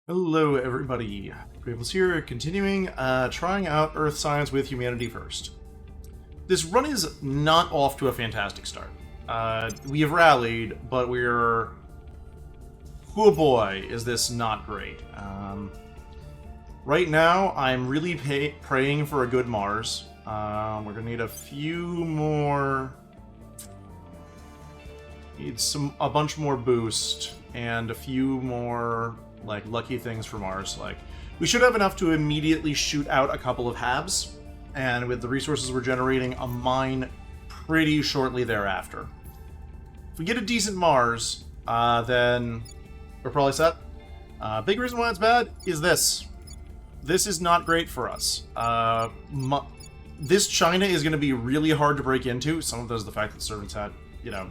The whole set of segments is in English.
Hello everybody, Gravel's here, continuing trying out Earth Science with Humanity First. This run is not off to a fantastic start. We have rallied, but we're... oh boy, is this not great. Right now, I'm really praying for a good Mars. We're gonna need a few more... need a bunch more boost, and a few more... like, lucky things for Mars. Like, we should have enough to immediately shoot out a couple of halves, and with the resources we're generating, a mine pretty shortly thereafter. If we get a decent Mars, then we're probably set. Big reason why it's bad is this. This is not great for us. This China is going to be really hard to break into. Some of those are the fact that servants had, you know,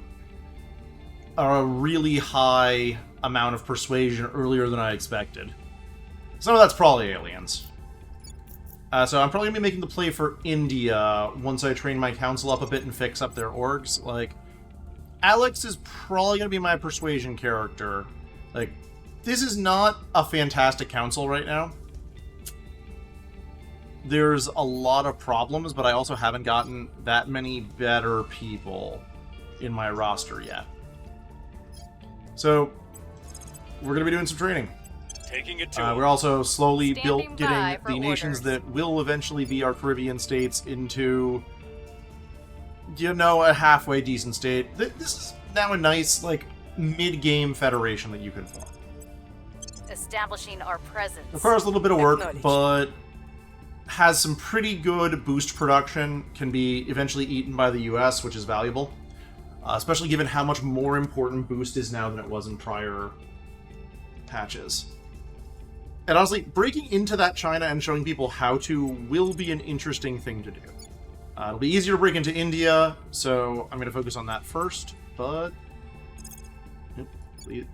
a really high amount of persuasion earlier than I expected. Some of that's probably aliens. So I'm probably going to be making the play for India once I train my council up a bit and fix up their orgs. Like, Alex is probably going to be my persuasion character. Like, this is not a fantastic council right now. There's a lot of problems, but I also haven't gotten that many better people in my roster yet. So, we're going to be doing some training. Taking it to we're also slowly getting the orders. nations that will eventually be our Caribbean states into, you know, a halfway decent state. This is now a nice, like, mid-game federation that you can form. Establishing our presence. Requires a little bit of work, but has some pretty good boost production, can be eventually eaten by the US, which is valuable. Especially given how much more important boost is now than it was in prior patches. And honestly, breaking into that China and showing people how to will be an interesting thing to do. It'll be easier to break into India, so I'm going to focus on that first, but...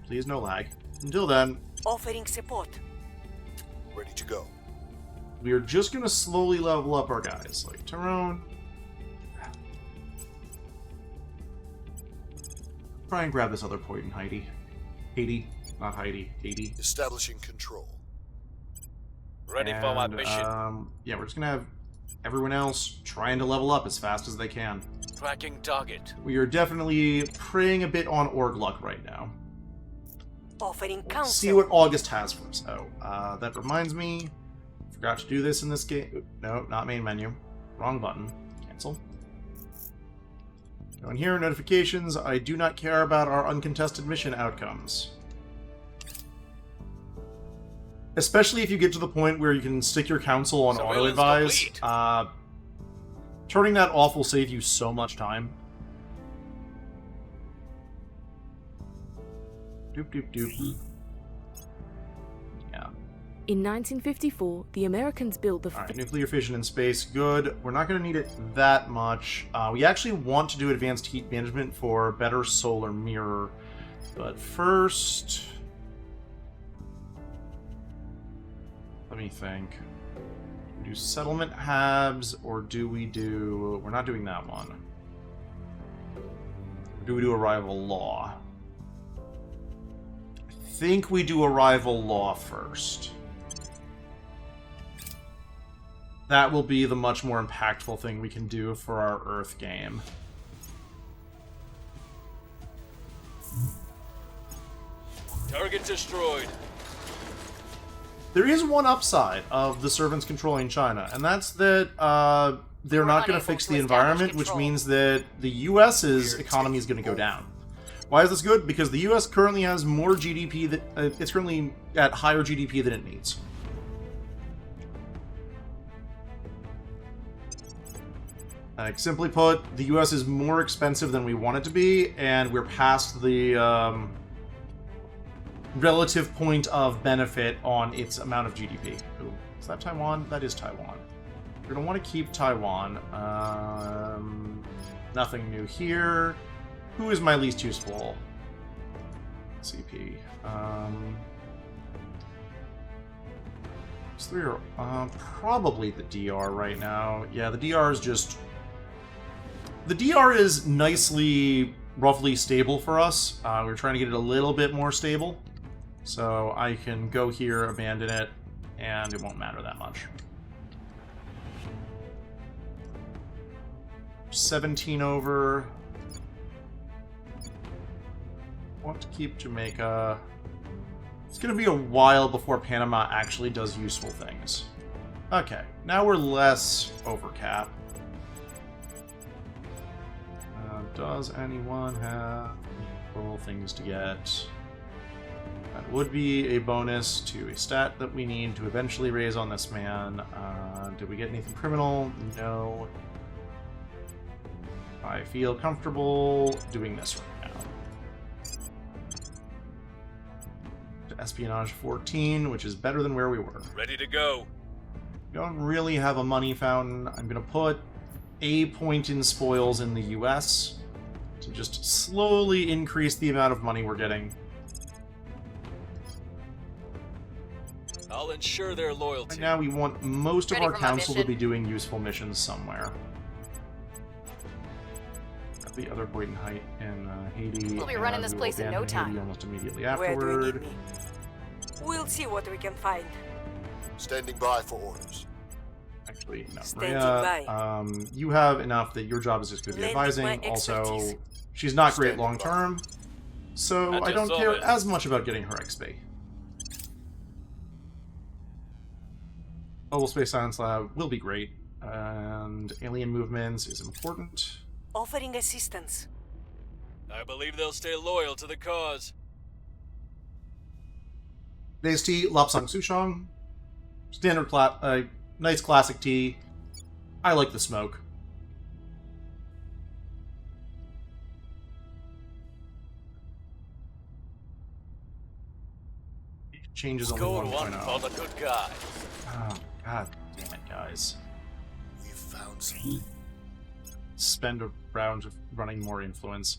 please no lag. Until then... offering support. ready to go. We are just going to slowly level up our guys, like Tyrone. Try and grab this other point in Haiti. Not Haiti, Haiti. Establishing control. Ready for my mission. Yeah, we're just gonna have everyone else trying to level up as fast as they can. Tracking target. We are definitely preying a bit on org luck right now. Offering See counsel. what August has for us. Oh, that reminds me. Forgot to do this in this game. No, not main menu. Wrong button. Cancel. Go in here, notifications. I do not care about our uncontested mission outcomes. Especially if you get to the point where you can stick your council on Surveillance auto-advise. complete. Turning that off will save you so much time. Doop doop doop. Yeah. In 1954, the Americans built the Alright, nuclear fission in space, good. We're not going to need it that much. We actually want to do advanced heat management for better solar mirror. But first... let me think. Do settlement habs, or do we do... we're not doing that one. Or do we do arrival law? I think we do arrival law first. That will be the much more impactful thing we can do for our Earth game. Target destroyed. There is one upside of the servants controlling China, and that's that they're not going to unable fix to the establish environment, which control. means that the US's economy is going to go down. Why is this good? Because the US currently has more GDP that it's currently at higher GDP than it needs. Like, simply put, the US is more expensive than we want it to be, and we're past the relative point of benefit on its amount of GDP. Ooh, is that Taiwan? That is Taiwan. We're going to want to keep Taiwan. Nothing new here. Who is my least useful? CP. These three are probably the DR right now. Yeah, the DR is just... the DR is nicely, roughly stable for us. We're trying to get it a little bit more stable. So I can go here, abandon it, and it won't matter that much. 17 over. Want to keep Jamaica. It's going to be a while before Panama actually does useful things. Okay, now we're less over cap. Does anyone have cool things to get? That would be a bonus to a stat that we need to eventually raise on this man. Did we get anything criminal? No. I feel comfortable doing this right now. To espionage 14, which is better than where we were. Ready to go. We don't really have a money fountain. I'm going to put a point in spoils in the US to just slowly increase the amount of money we're getting. I'll ensure their Right loyalty. now we want most of Ready our for my council to mission? be doing useful missions somewhere. Got the other point in height in Haiti. We'll be running and this we will place in no abandon Haiti time. almost immediately Where do you afterward. need me? We'll see what we can find. Standing by for orders. Actually, no. Standing Maria, by. you have enough that your job is just going to be Lending advising. my Also, expertise. she's not great Standing long term, so That I don't just care solve it. as much about getting her XP. Global Space Science Lab will be great, and alien movements is important. Offering assistance. I believe they'll stay loyal to the cause. Days tea, Lapsang Souchong. Standard nice classic tea. I like the smoke. Changes only Score one 1.0. for the good guy. Oh, god damn it, guys. We've found something. Spend a round of running more influence.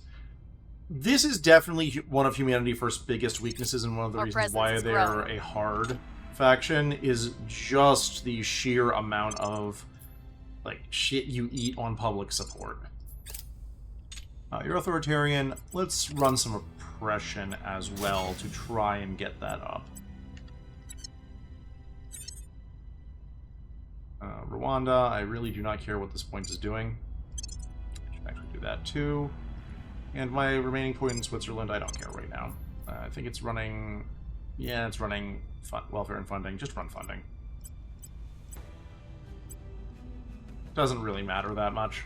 This is definitely one of Humanity First's biggest weaknesses, and one of the Our reasons presence why is they're growing. a hard faction is just the sheer amount of like shit you eat on public support. You're authoritarian. Let's run some oppression as well to try and get that up. Rwanda, I really do not care what this point is doing. I should actually do that too. And my remaining point in Switzerland, I don't care right now. I think it's running... Yeah, it's running welfare and funding. Just run funding. Doesn't really matter that much.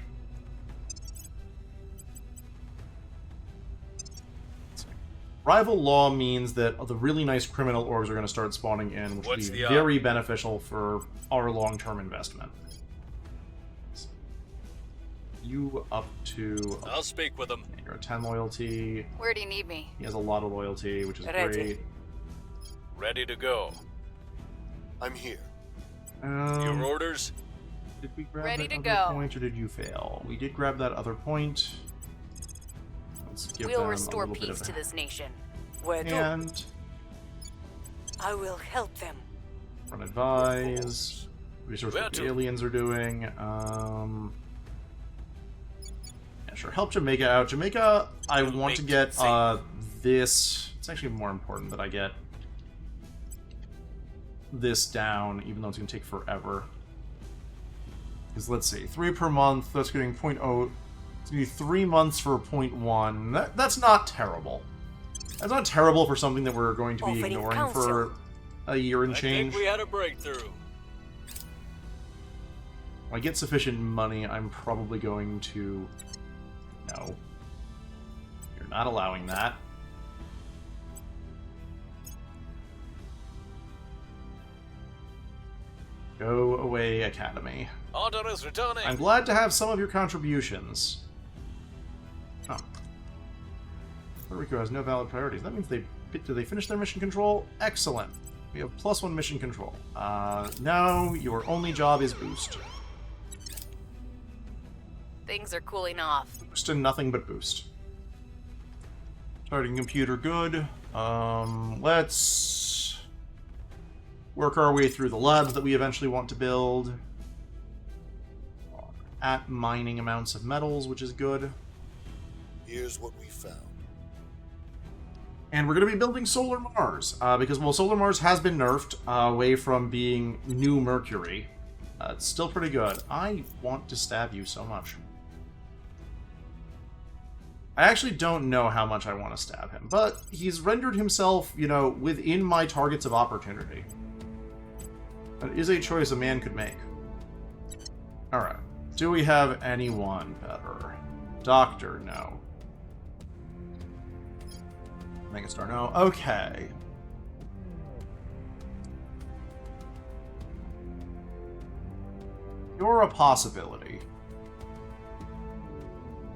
Rival law means that the really nice criminal orbs are going to start spawning in, which What's will be the very beneficial for our long-term investment. You up to... I'll speak with them. You're a 10 loyalty. Where do you need me? He has a lot of loyalty, which is Ready. great. Ready to go. I'm here. Your orders? Did we grab Ready that to other go. point, or did you fail? We did grab that other point. Let's give them We'll a restore little bit peace of to this nation. Where to? And I will help them. run advise. Research Where what the to? aliens are doing. Yeah, sure. Help Jamaica out. Jamaica, I We'll want to make get it safe. this. It's actually more important that I get this down, even though it's going to take forever. Because let's see, 3 per month. That's getting 0.0. It's going to be 3 months for 0.1. That's not terrible. That's not terrible for something that we're going to be Offering ignoring counsel. for a year and I change. think we had a breakthrough. When I get sufficient money, I'm probably going to... No. You're not allowing that. Go away, Academy. Order is returning. I'm glad to have some of your contributions. Oh. Puerto Rico has no valid priorities. That means did they finish their mission control? Excellent. We have +1 mission control. Now your only job is boost. Things are cooling off. Boost and nothing but boost. Starting computer good. Let's work our way through the labs that we eventually want to build. At mining amounts of metals, which is good. Here's what we found. And we're going to be building Solar Mars, because, well, Solar Mars has been nerfed away from being New Mercury. It's still pretty good. I want to stab you so much. I actually don't know how much I want to stab him, but he's rendered himself, you know, within my targets of opportunity. That is a choice a man could make. Alright. Do we have anyone better? Doctor, no. Megastar, no. Okay. You're a possibility.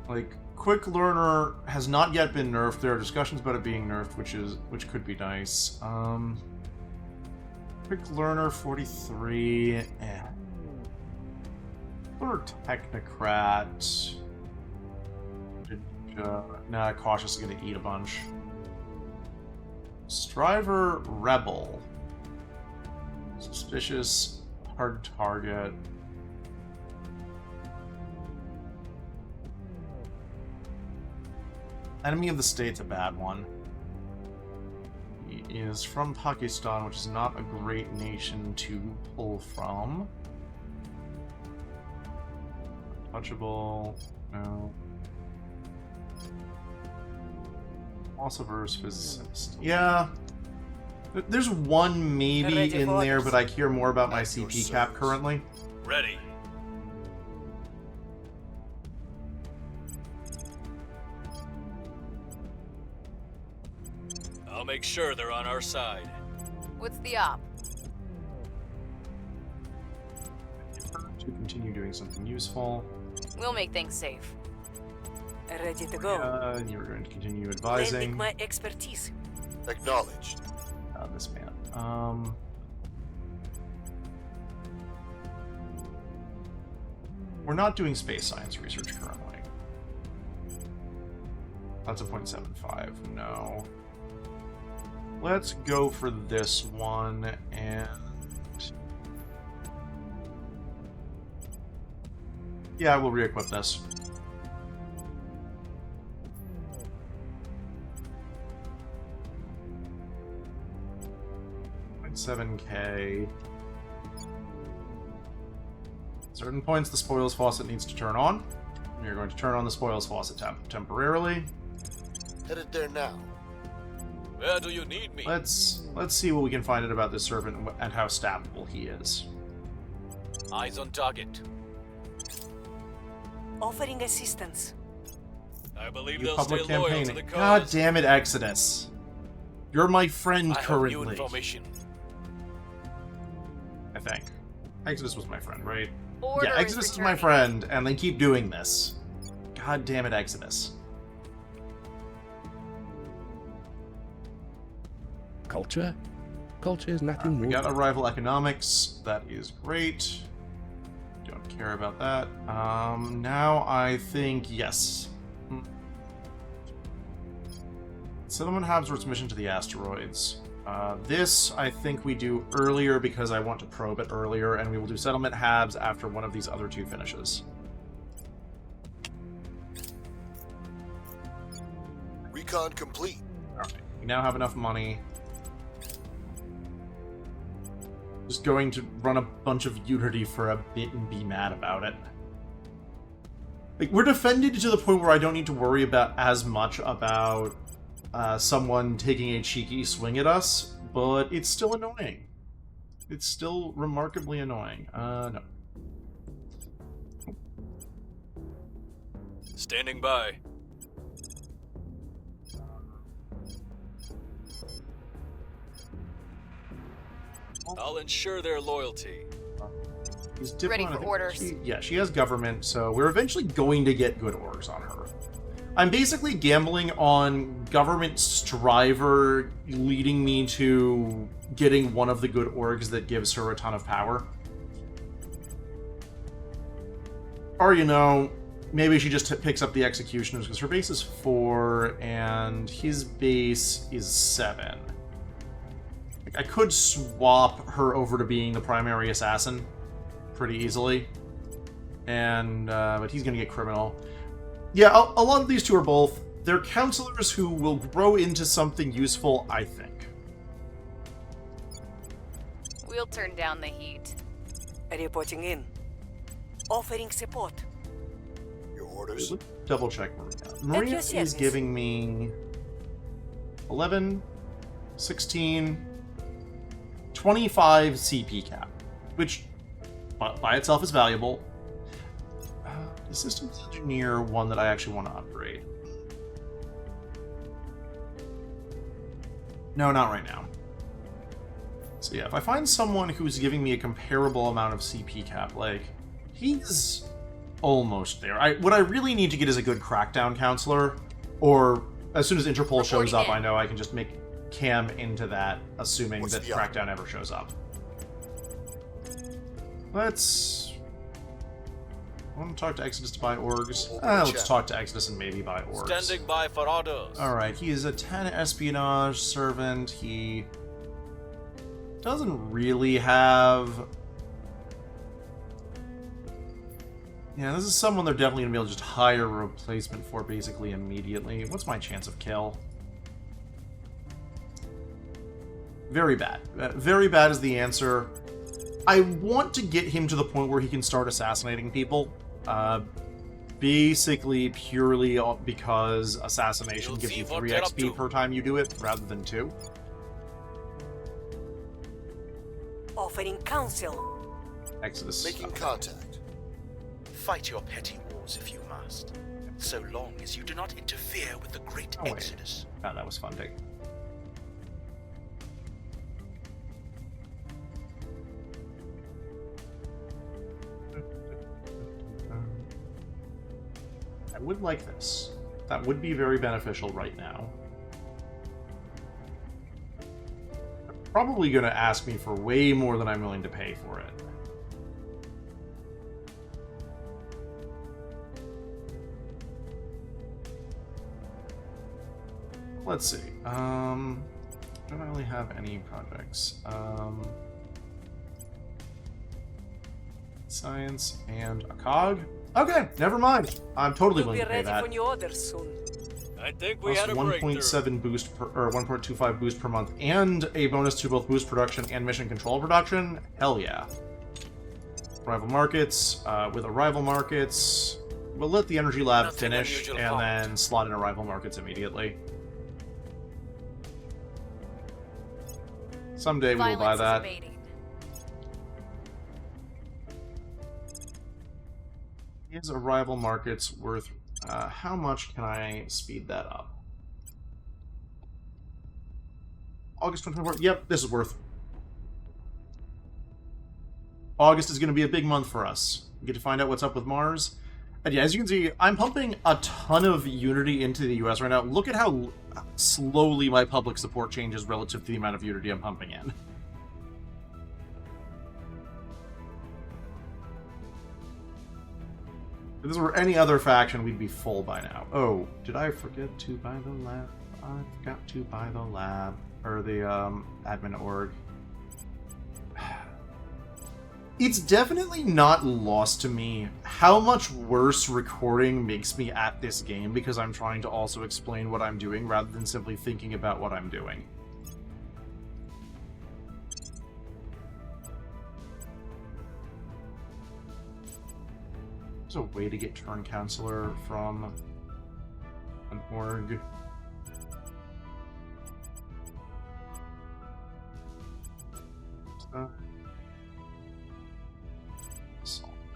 Like, Quick Learner has not yet been nerfed. There are discussions about it being nerfed, which could be nice. Quick Learner 43. Or Technocrat. Nah, Cautious is gonna eat a bunch. Striver Rebel. Suspicious. Hard target. Enemy of the State's a bad one. He is from Pakistan, which is not a great nation to pull from. Untouchable. No. Philosopher's physicist. Yeah. There's one maybe in there, but I care more about my CP cap currently. Ready. I'll make sure they're on our side. What's the op? To continue doing something useful. We'll make things safe. Ready to go. You're going to continue Lending advising. my expertise. Acknowledged. This man. We're not doing space science research currently. That's a 0.75. No. Let's go for this one, and... yeah, we'll re-equip this. 7K. Certain points the spoils faucet needs to turn on. We're going to turn on the spoils faucet temporarily. Headed there now. Where do you need me? Let's see what we can find out about this servant and how stabbable he is. Eyes on target. Offering assistance. I believe You they'll public stay loyal to campaigning. the God cause. damn it, Exodus. You're my friend I have currently. new information. I think. Exodus was my friend, right? Order yeah, Exodus is my returning. friend, and they keep doing this. God damn it, Exodus. Culture? Culture is nothing We more. got arrival economics. That is great. Don't care about that. Now I think yes. Settlement Habsworth's mission to the asteroids. This, I think we do earlier because I want to probe it earlier, and we will do Settlement Habs after one of these other two finishes. Recon complete. Alright, we now have enough money. Just going to run a bunch of Unity for a bit and be mad about it. Like, we're defended to the point where I don't need to worry about as much about someone taking a cheeky swing at us, but it's still annoying. It's still remarkably annoying. No. Standing by. I'll ensure their loyalty. He's Ready diplomatic. for orders. She has government, so we're eventually going to get good orders on her. I'm basically gambling on government striver leading me to getting one of the good orgs that gives her a ton of power. Or, you know, maybe she just picks up the executioners because her base is 4 and his base is 7. Like, I could swap her over to being the primary assassin pretty easily. And, but he's gonna get criminal. Yeah, a lot of these two are both they're counselors who will grow into something useful, I think. We'll turn down the heat. Reporting in. Offering support. Your orders? Double check Maria. Maria is giving me 11, 16, 25 CP cap, which by itself is valuable. The systems engineer, one that I actually want to upgrade. No, not right now. So yeah, if I find someone who's giving me a comparable amount of CP cap, like, he's almost there. What I really need to get is a good crackdown counselor, or as soon as Interpol shows up, I know I can just make Cam into that, assuming that crackdown ever shows up. Let's... I want to talk to Exodus to buy orgs. Let's talk to Exodus and maybe buy orgs. Standing by for orders. Alright, he is a 10 espionage servant. He doesn't really have... Yeah, this is someone they're definitely going to be able to just hire a replacement for basically immediately. What's my chance of kill? Very bad. Very bad is the answer. I want to get him to the point where he can start assassinating people. Basically purely because assassination gives you 3 XP per time you do it, rather than 2. Offering counsel. Exodus. Making contact. Fight your petty wars if you must, so long as you do not interfere with the great Exodus. Oh, that was funding. I would like this. That would be very beneficial right now. They're probably going to ask me for way more than I'm willing to pay for it. Let's see. Don't really have any projects. Science and a cog. Okay, never mind. I'm totally willing to pay that. We'll be ready for your orders soon. I think we Plus had a breakthrough. 1.7 boost per, or 1.25 boost per month, and a bonus to both boost production and mission control production. Hell yeah. Rival markets. With arrival markets, we'll let the energy lab finish and then slot in arrival markets immediately. Someday we will buy that. Is arrival markets worth... how much can I speed that up? August 24th. Yep, this is worth. August is going to be a big month for us. We get to find out what's up with Mars. And yeah, as you can see, I'm pumping a ton of Unity into the US right now. Look at how slowly my public support changes relative to the amount of Unity I'm pumping in. If this were any other faction, we'd be full by now. Oh, did I forget to buy the lab? I forgot to buy the lab. Or the, admin org. It's definitely not lost to me how much worse recording makes me at this game because I'm trying to also explain what I'm doing rather than simply thinking about what I'm doing. There's a way to get turn counselor from an org.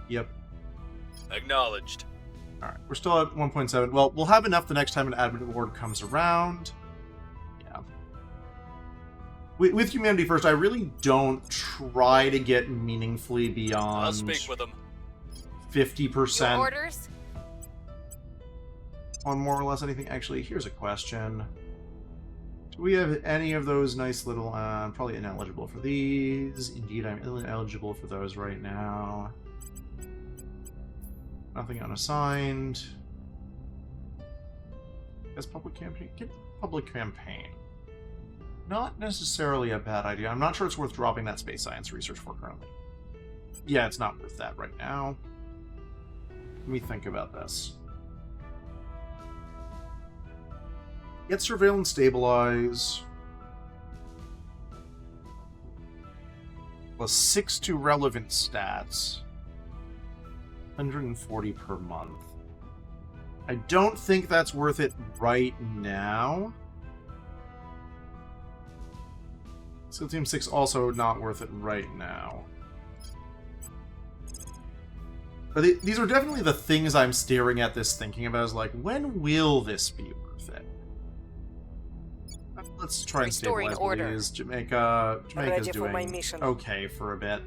Yep. Acknowledged. Alright, we're still at 1.7. Well, we'll have enough the next time an admin org comes around. Yeah. With Humanity First, I really don't try to get meaningfully beyond... I'll speak with them. 50%. Your orders? On more or less anything. Actually, here's a question. Do we have any of those nice little... I'm probably ineligible for these. Indeed, I'm ineligible for those right now. Nothing unassigned. As public campaign? Get public campaign. Not necessarily a bad idea. I'm not sure it's worth dropping that space science research for currently. Yeah, it's not worth that right now. Let me think about this. Get surveillance stabilize. Plus 6 to relevant stats. 140 per month. I don't think that's worth it right now. SEAL Team 6 also not worth it right now. But these are definitely the things I'm staring at this thinking about, is like, when will this be worth it? Let's try and Restoring stabilize order. what it is. Jamaica's Ready for my doing mission. okay for a bit.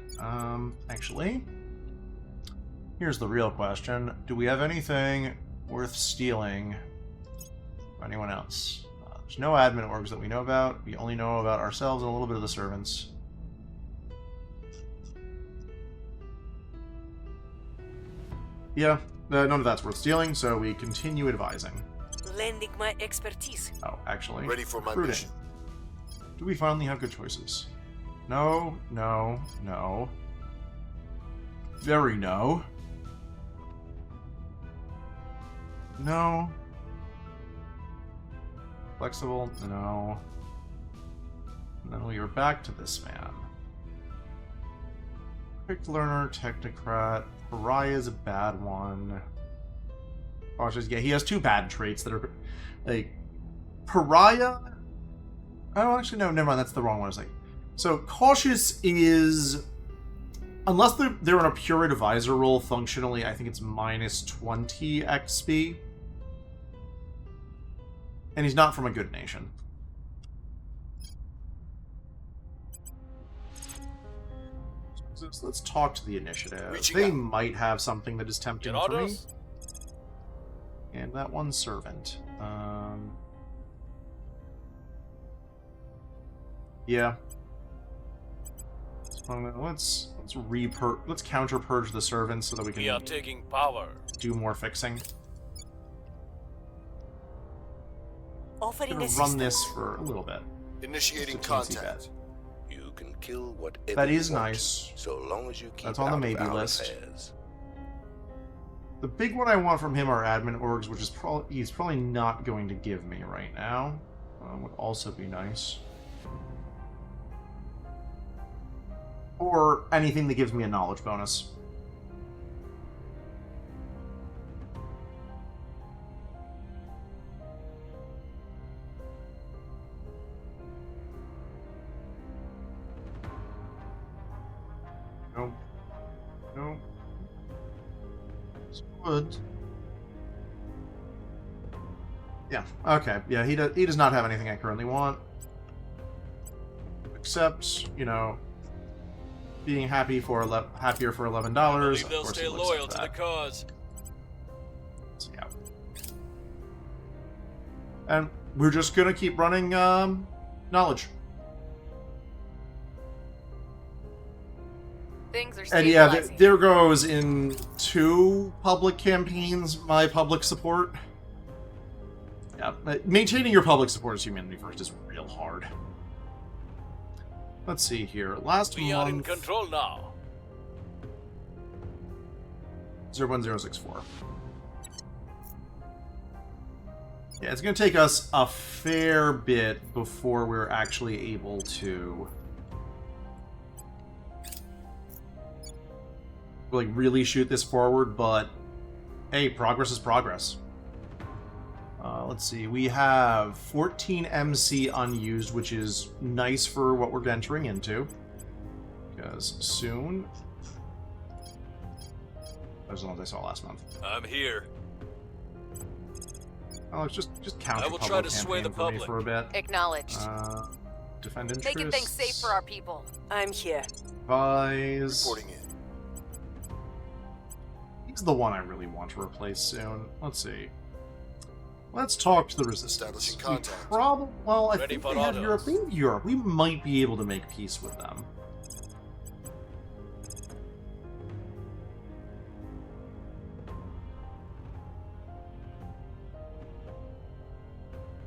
Actually, here's the real question. Do we have anything worth stealing from anyone else? There's no admin orgs that we know about. We only know about ourselves and a little bit of the servants. Yeah, none of that's worth stealing, so we continue advising. Lending my expertise. Oh, actually, Ready for my recruiting. mission. Do we finally have good choices? No, no, no. Very no. No. Flexible? No. And then we are back to this man. Quick learner, technocrat. Pariah's a bad one. Cautious, yeah, he has 2 bad traits that are like Pariah. Oh, actually, no, never mind. That's the wrong one. I was like, so cautious is, unless they're in a pure advisor role, functionally, I think it's minus 20 XP, and he's not from a good nation. So let's talk to the initiative. Reaching They out. might have something that is tempting Get for me. orders? And that one servant. Yeah. Let's counter purge the servants so that we We are can taking power. do more fixing. Offering Gonna assistance. run this for a little bit. Initiating It's a teensy contact. bit. You can kill whatever That is you want nice. to, so long as you keep That's on the out maybe of our list. affairs. The big one I want from him are admin orgs, which is he's probably not going to give me right now. Would also be nice. Or anything that gives me a knowledge bonus. Nope. Nope. It's wood. Yeah. Okay. Yeah. He does not have anything I currently want, except, you know, being happy for happier for $11. I Of believe they'll course, stay he looks loyal at to the that. cause. So, yeah. And we're just gonna keep running knowledge. Things are And yeah, stabilizing. there goes in 2 public campaigns my public support. Yeah, maintaining your public support as humanity first is real hard. Let's see here. Last We are in month, control now. 01064. Yeah, it's going to take us a fair bit before we're actually able to like really shoot this forward, but hey, progress is progress. Let's see, we have 14 MC unused, which is nice for what we're entering into. Because soon... Those are the ones I saw last month. I'm here. Oh, it's just counter I will public try to sway the campaign for me public. for a bit. Acknowledged. Defend interests. Making things safe for our people. I'm here. Advise. Reporting in. He's the one I really want to replace soon. Let's see. Let's talk to the resistance. Establishing contact. Well, I Ready think for they have orders. Europe. They have Europe. We might be able to make peace with them.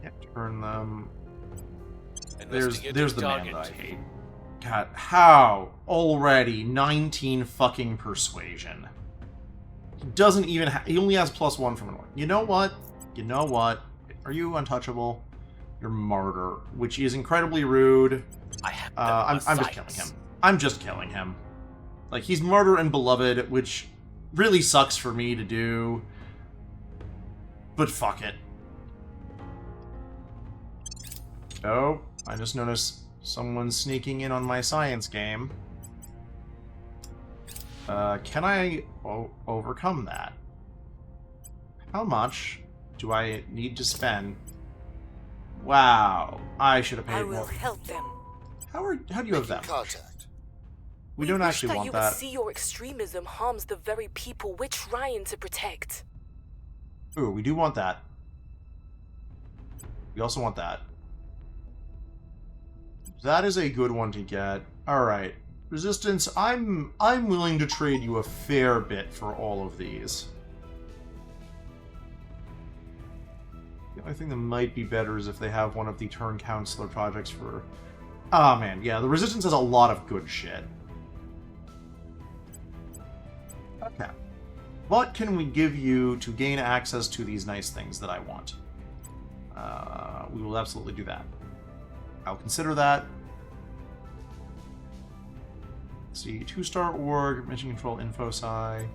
Yeah, turn them. Investigating There's the man target. that I hate. God, how already 19 fucking persuasion? He doesn't even. He only has +1 from an orc. You know what? You know what? Are you untouchable? your martyr, which is incredibly rude. I have I'm just killing him. I'm just killing him. Like, he's martyr and beloved, which really sucks for me to do. But fuck it. Oh, I just noticed someone sneaking in on my science game. Can I overcome that? How much do I need to spend? Wow, I should have paid I more. will help them. How do you have that much? Contact. We don't wish actually that want you that. would see your extremism harms the very people we're trying to protect. Ooh, we do want that. We also want that. That is a good one to get. Alright. Resistance, I'm willing to trade you a fair bit for all of these. The only thing that might be better is if they have one of the turn counselor projects for... Ah, man, yeah, the Resistance has a lot of good shit. Okay. What can we give you to gain access to these nice things that I want? We will absolutely do that. I'll consider that. Let's see, 2-star org, mission control info sci.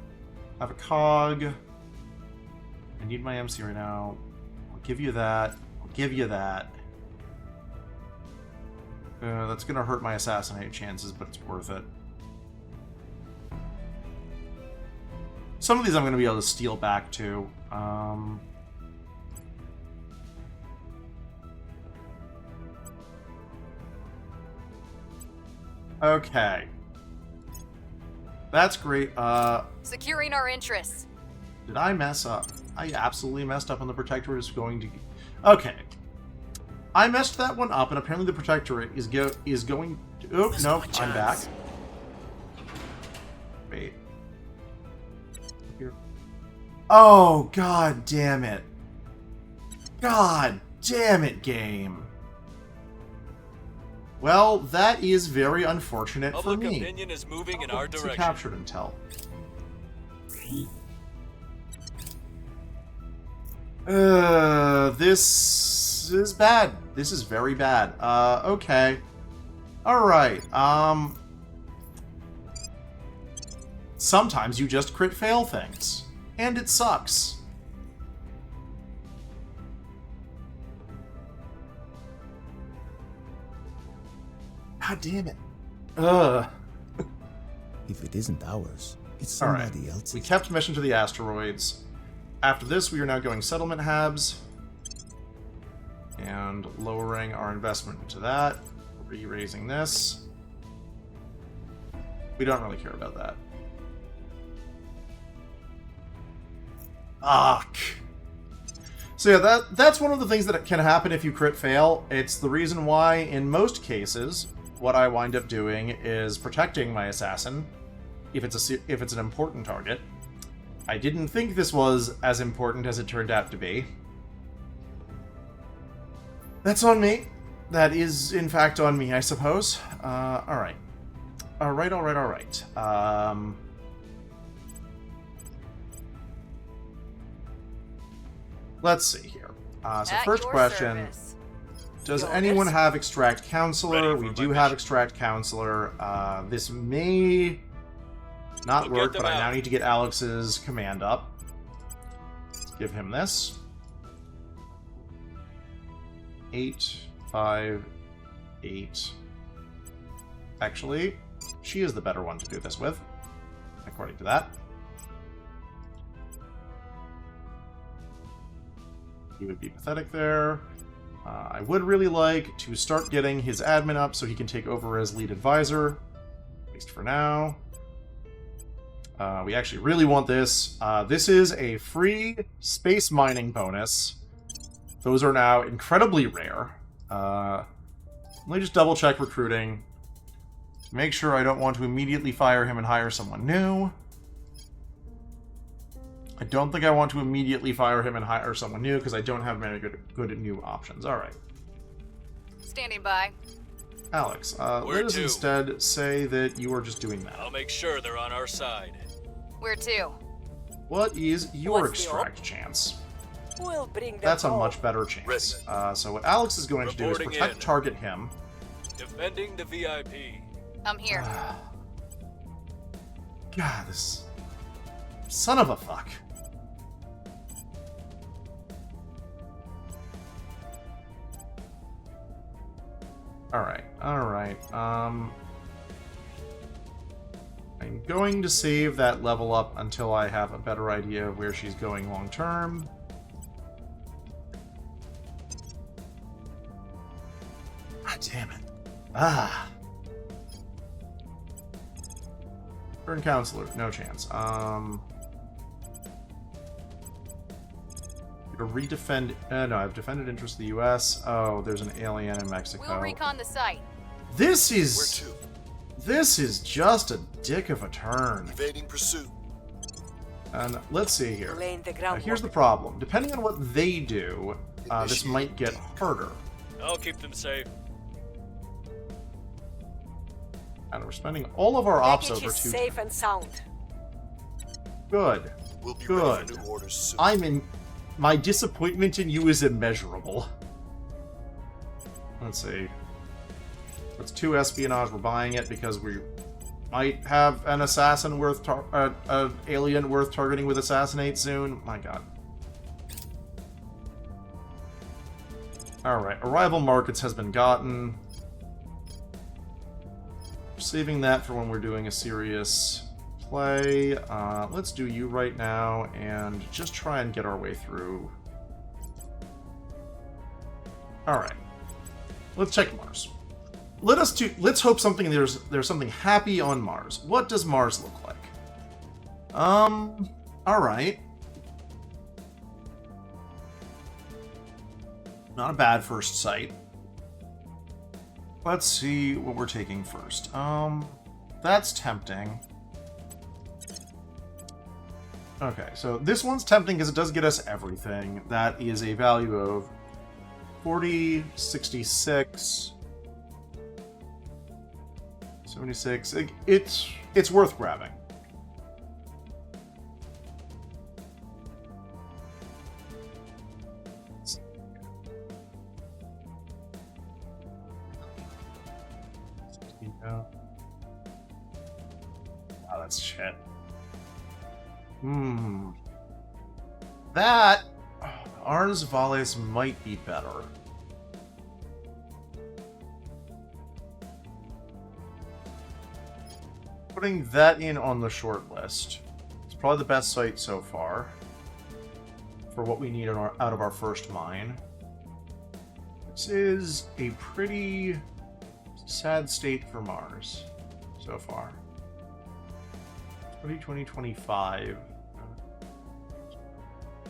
Have a cog. I need my MC right now. I'll give you that. I'll give you that. That's gonna hurt my assassinate chances, but it's worth it. Some of these I'm gonna be able to steal back too. Okay. That's great. Securing our interests. Did I mess up? I absolutely messed up on the Protectorate is going to... Okay. I messed that one up, and apparently the Protectorate is going... Oh, no, I'm back. Wait. Here. Oh, god damn it. God damn it, game. Well, that is very unfortunate for Public me. opinion is moving in our See direction. captured intel. This is bad. This is very bad. Okay. Alright, sometimes you just crit fail things. And it sucks. God damn it. Ugh. If it isn't ours, it's Alright. somebody else's. We kept mission to the asteroids. After this, we are now going settlement habs. And lowering our investment into that. Re-raising this. We don't really care about that. Fuck. So yeah, that's one of the things that can happen if you crit fail. It's the reason why, in most cases, what I wind up doing is protecting my assassin if it's an important target. I didn't think this was as important as it turned out to be. That's on me. That is, in fact, on me, I suppose. Alright. Alright. Let's see here. So At first your question, service. does anyone have Extract Counselor? Ready for We my do have mission. Extract Counselor. This may not We'll get work, them but I now out. need to get Alex's command up. Let's give him this. 8, 5, 8. Actually, she is the better one to do this with, according to that. He would be pathetic there. I would really like to start getting his admin up so he can take over as lead advisor, at least for now. We actually really want this. This is a free space mining bonus. Those are now incredibly rare. Let me just double check recruiting. Make sure I don't want to immediately fire him and hire someone new. I don't think I want to immediately fire him and hire someone new because I don't have many good new options. Alright. Standing by. Alex, Where let us to? instead say that you are just doing that. I'll make sure they're on our side. Where to? What is your What's the extract chance? We'll bring them That's a home. much better chance. So what Alex is going to do is Reporting protect in. target him. Defending the VIP. I'm here. God, this son of a fuck. Alright. I'm going to save that level up until I have a better idea of where she's going long term. God damn it. Burn Counselor, no chance. To redefend. No, I've defended interests of the U.S. Oh, there's an alien in Mexico. We'll recon the site. This Where is. to? This is just a dick of a turn. Evading pursuit. And let's see here. Laying the Now, groundwork. here's the problem. Depending on what they do, this might get harder. I'll keep them safe. And we're spending all of our ops Package over is two. safe and sound. Good. We'll be Good. ready for new orders soon. I'm in. My disappointment in you is immeasurable. Let's see. It's 2 espionage. We're buying it because we might have an assassin worth an alien worth targeting with assassinate soon. My god. Alright, arrival markets has been gotten. Saving that for when we're doing a serious play. Let's do you right now and just try and get our way through. Alright. Let's check Mars. Let's hope something there's something happy on Mars. What does Mars look like? Alright. Not a bad first sight. Let's see what we're taking first. That's tempting. Okay, so this one's tempting because it does get us everything. That is a value of 40, 66, 76. It's worth grabbing. Wow, that's shit. That Ars Valles might be better. Putting that in on the short list. It's probably the best site so far for what we need out of our first mine. This is a pretty sad state for Mars so far. 2025.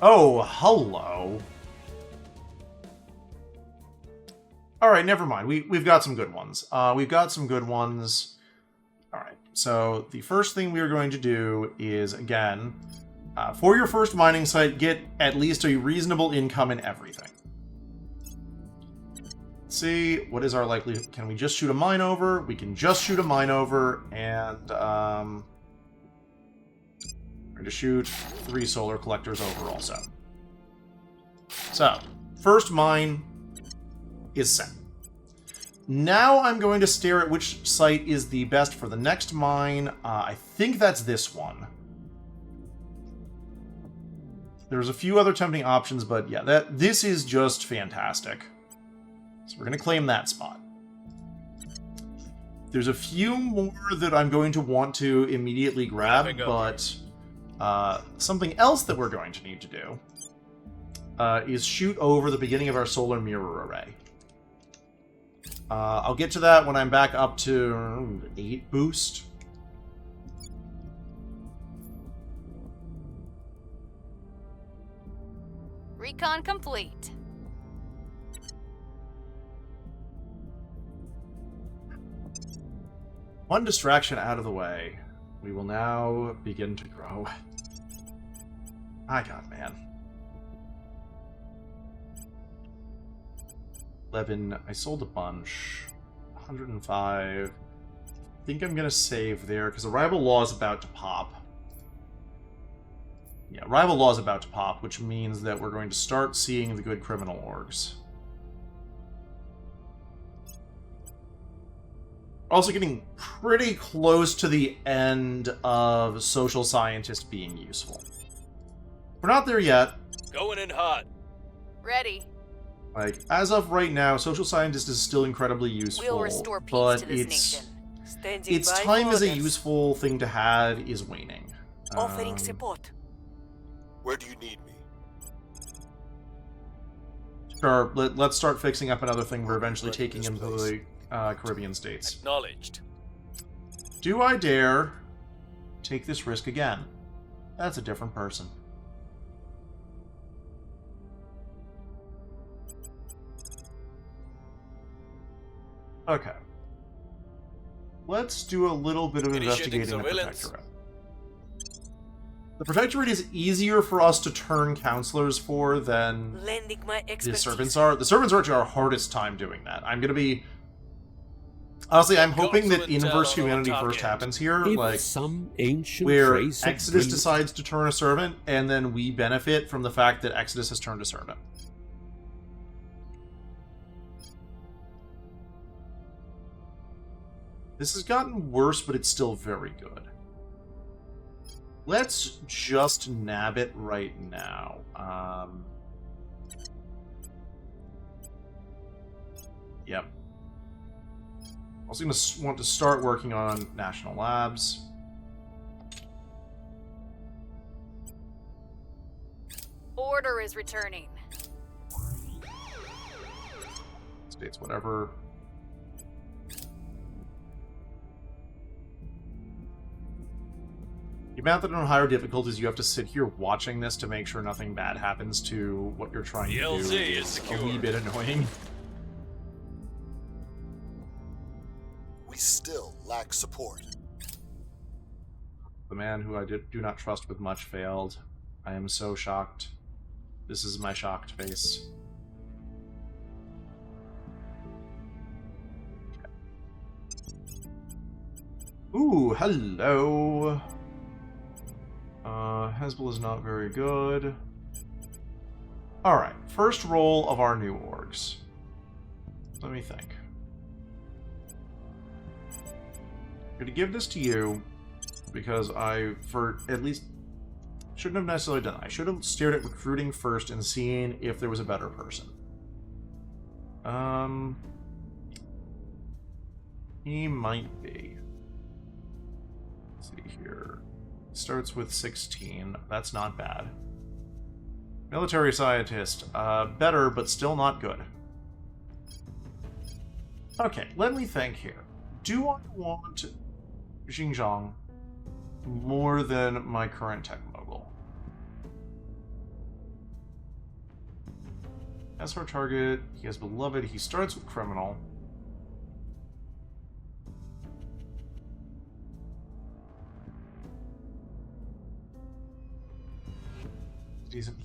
Oh, hello. Alright, never mind. We've got some good ones. We've got some good ones. Alright, so the first thing we are going to do is, again, for your first mining site, get at least a reasonable income in everything. Let's see, what is our likelihood? Can we just shoot a mine over? We can just shoot a mine over, and we're going to shoot 3 solar collectors over also. So, first mine is set. Now I'm going to stare at which site is the best for the next mine. I think that's this one. There's a few other tempting options, but yeah, this is just fantastic. So we're going to claim that spot. There's a few more that I'm going to want to immediately grab, but something else that we're going to need to do is shoot over the beginning of our solar mirror array. I'll get to that when I'm back up to 8 boost. Recon complete. One distraction out of the way. We will now begin to grow. My god, man. 11. I sold a bunch. 105. I think I'm going to save there, because Arrival Law is about to pop. Yeah, rival law is about to pop, which means that we're going to start seeing the good criminal orgs. Also getting pretty close to the end of social scientist being useful. We're not there yet. Going in hot. Ready. Like, as of right now, social scientist is still incredibly useful, We'll restore peace but to this nation. Standing its by time for as a orders. useful thing to have is waning. Offering support. Where do you need me? Sure, let's start fixing up another thing we're eventually taking into the Caribbean states. Acknowledged. Do I dare take this risk again? That's a different person. Okay. Let's do a little bit of Initiating investigating the surveillance. Protectorate. The Protectorate is easier for us to turn counselors for than Lending my the expertise. servants are. The servants are actually our hardest time doing that. I'm gonna be... Honestly, I'm hoping that Confident inverse on humanity target. first happens here, If like, some ancient where trace of Exodus breed- decides to turn a servant, and then we benefit from the fact that Exodus has turned a servant. This has gotten worse, but it's still very good. Let's just nab it right now. Yep. Also going to want to start working on national labs. Order is returning. States, whatever. The amount that on higher difficulties you have to sit here watching this to make sure nothing bad happens to what you're trying The to LZ do is is secure. a wee bit annoying. We still lack support. The man who I do not trust with much failed. I am so shocked. This is my shocked face. Ooh, hello. Hezbollah is not very good. Alright, first roll of our new orgs. Let me think. I'm gonna give this to you because I, for at least, shouldn't have necessarily done that. I should have stared at recruiting first and seen if there was a better person. He might be. Let's see here. Starts with 16. That's not bad. Military scientist. Better, but still not good. Okay, let me think here. Do I want Xinjiang more than my current tech mogul? That's our target. He has beloved. He starts with criminal.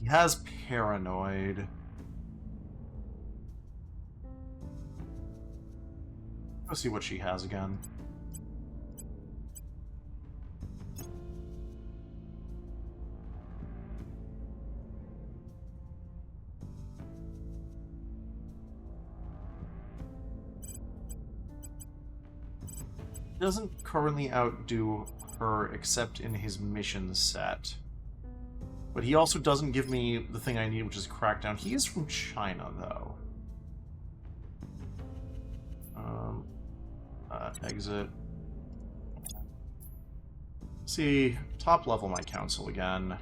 He has paranoid. Let's see what she has again. Doesn't currently outdo her except in his mission set. But he also doesn't give me the thing I need, which is Crackdown. He is from China, though. Exit. See, top level my council again.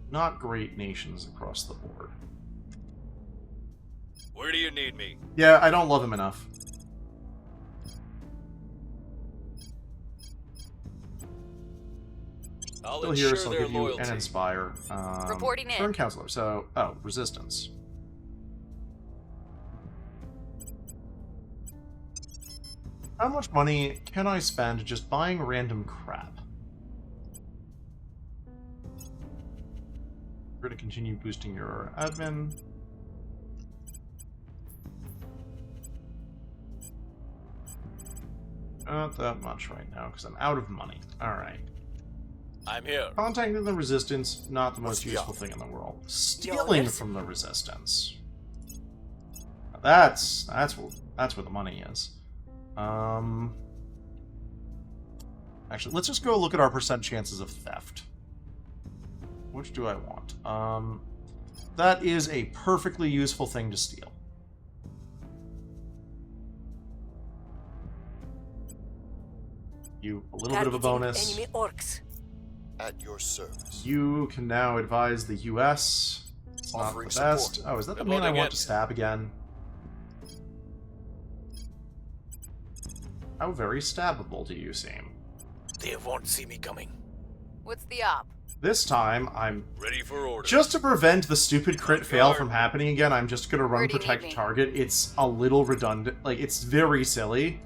Not great nations across the board. Where do you need me? Yeah, I don't love him enough. I'll Still ensure here, so I'll their give you loyalty. an Inspire. Reporting in. Turn Counselor, so... Oh, Resistance. How much money can I spend just buying random crap? We're going to continue boosting your admin. Not that much right now, because I'm out of money. Alright. I'm here. Contacting the Resistance, not the most What's the useful offer? thing in the world. Stealing from the Resistance. That's where the money is. Actually, let's just go look at our percent chances of theft. Which do I want? That is a perfectly useful thing to steal. You a little bit of a Targeting bonus. Enemy orcs. At your service. You can now advise the U.S. It's not the Offering best. support. Oh, is that the Good man I morning, want Ed. to stab again? How very stabbable do you seem? They won't see me coming. What's the op? This time, I'm Ready for order. just to prevent the stupid crit fail guard. from happening again. I'm just gonna run Where do you need protect me? target. It's a little redundant, like it's very silly,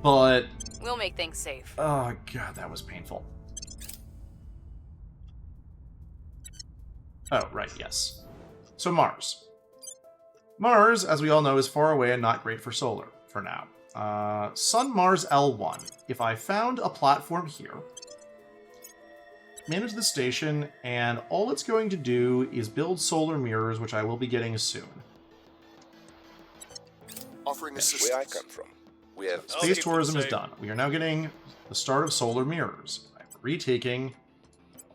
but We'll make things safe. oh god, that was painful. Oh right, yes. So Mars. Mars, as we all know, is far away and not great for solar for now. Sun Mars L1. If I found a platform here, manage the station, and all it's going to do is build solar mirrors, which I will be getting soon. Offering That's assistance. where I come from. We have I'll Space keep them tourism is safe. done. We are now getting the start of solar mirrors. I'm retaking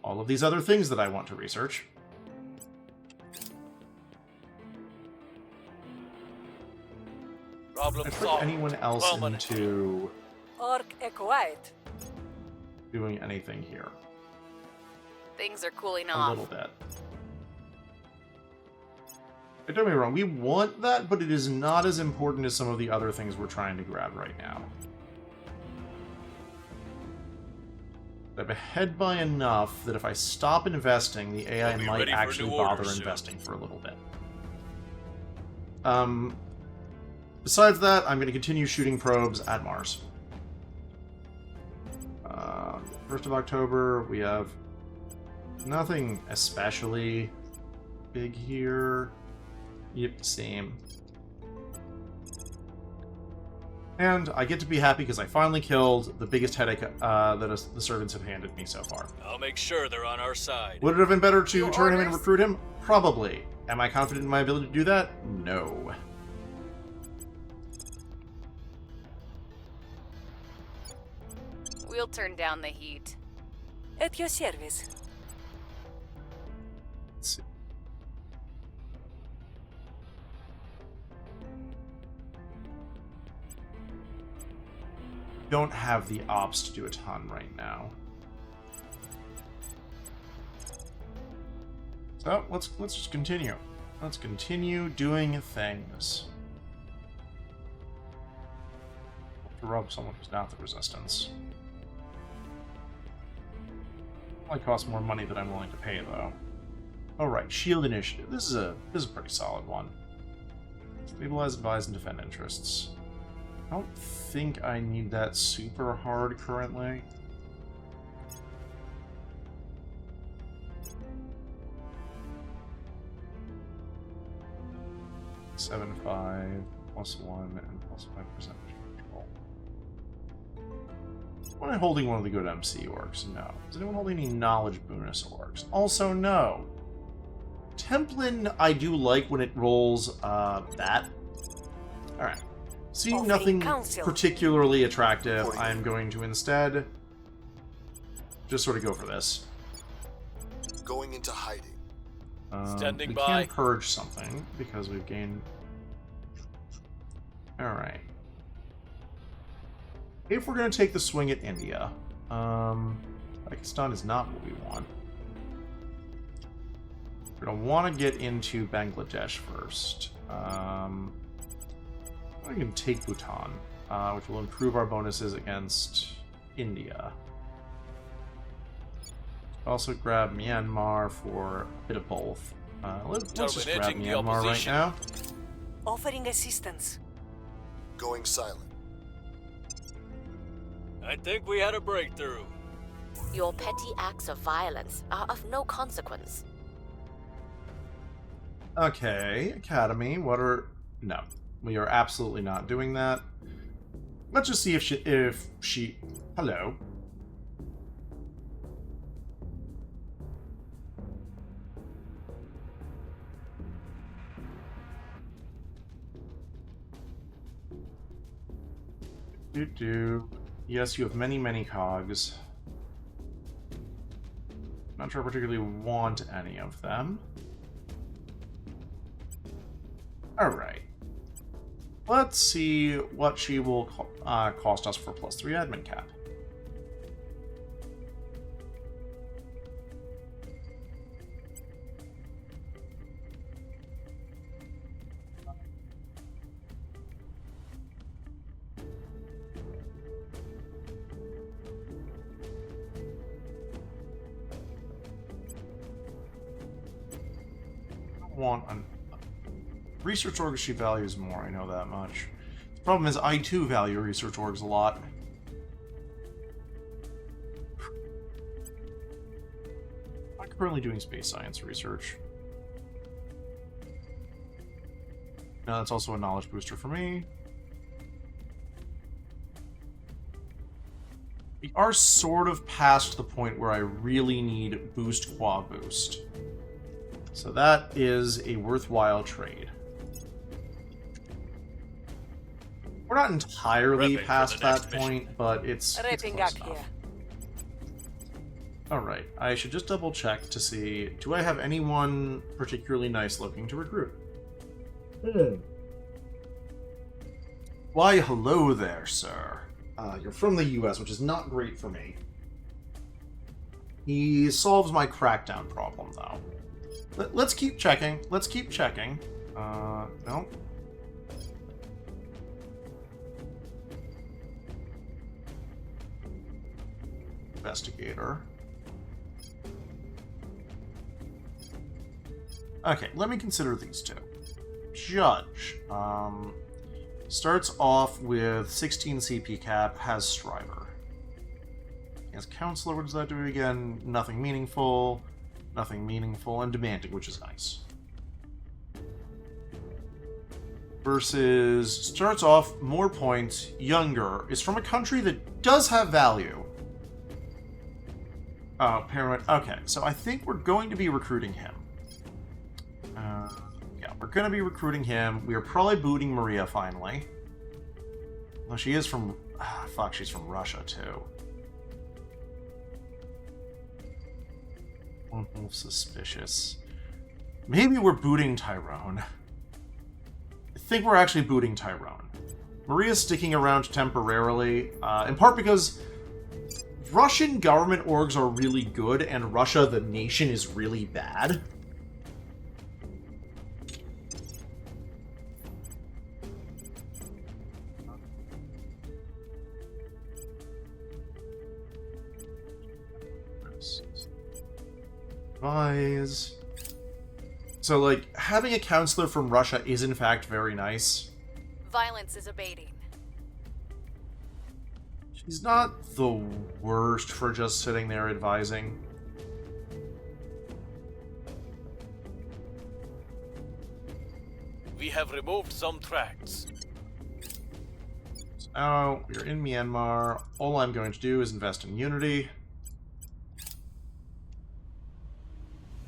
all of these other things that I want to research. Problem I put solved. anyone else Well, but- into Orc quiet. doing anything here? Things are cooling A off. little bit. Don't get me wrong, we want that, but it is not as important as some of the other things we're trying to grab right now. I'm ahead by enough that if I stop investing, the AI We'll be might ready for actually new bother orders soon. investing for a little bit. Besides that, I'm going to continue shooting probes at Mars. 1st of October, we have nothing especially big here. Yep, same. And I get to be happy because I finally killed the biggest headache that the servants have handed me so far. I'll make sure they're on our side. Would it have been better to New turn him and orders? recruit him? Probably. Am I confident in my ability to do that? No. We'll turn down the heat. At your service. Let's see. Don't have the ops to do a ton right now. So let's just continue. Let's continue doing things. To rub someone who's not the Resistance. Might cost more money than I'm willing to pay, though. Alright, Shield Initiative. This is a pretty solid one. Stabilize, advise, and defend interests. I don't think I need that super hard currently. (7.5) +1 and +5% control. Am I holding one of the good MC orcs? No. Is anyone holding any knowledge bonus orcs? Also, no. Templin, I do like when it rolls that. Alright. Seeing Offering nothing counsel. particularly attractive, I am going to instead just sort of go for this. Going into hiding. Standing we by. can purge something because we've gained. Alright. If we're going to take the swing at India, Pakistan is not what we want. We're going to want to get into Bangladesh first. We can take Bhutan, which will improve our bonuses against India. Also grab Myanmar for a bit of both. Let's just grab Terminating the Myanmar right opposition. now. Offering assistance. Going silent. I think we had a breakthrough. Your petty acts of violence are of no consequence. Okay, Academy, what are... No, we are absolutely not doing that. Let's just see if she... Hello. Yes, you have many, many cogs. Not sure I particularly want any of them. Alright. Let's see what she will cost us for +3 admin cap. Want a research orgs she values more, I know that much. The problem is I too value research orgs a lot. I'm currently doing space science research. Now that's also a knowledge booster for me. We are sort of past the point where I really need boost qua boost. So that is a worthwhile trade. We're not entirely past that point, but it's close enough. Alright, I should just double check to see, do I have anyone particularly nice looking to recruit? Why, hello there, sir. You're from the US, which is not great for me. He solves my crackdown problem, though. Let's keep checking. Let's keep checking. No. Investigator. Okay, let me consider these two. Judge. Starts off with 16 CP cap, has Striver. As Counselor, what does that do again? Nothing meaningful. Nothing meaningful, and demanding, which is nice. Versus, starts off, more points, younger, is from a country that does have value. Oh, Paramount. Okay, so I think we're going to be recruiting him. Yeah, we're going to be recruiting him. We are probably booting Maria, finally. Well, she is from... fuck, she's from Russia, too. Suspicious. Maybe we're booting Tyrone. I think we're actually booting Tyrone. Maria's sticking around temporarily, in part because Russian government orgs are really good, and Russia, the nation, is really bad. So, like, having a counselor from Russia is in fact very nice. Violence is abating. She's not the worst for just sitting there advising. We have removed some tracts. So, we're in Myanmar. All I'm going to do is invest in Unity.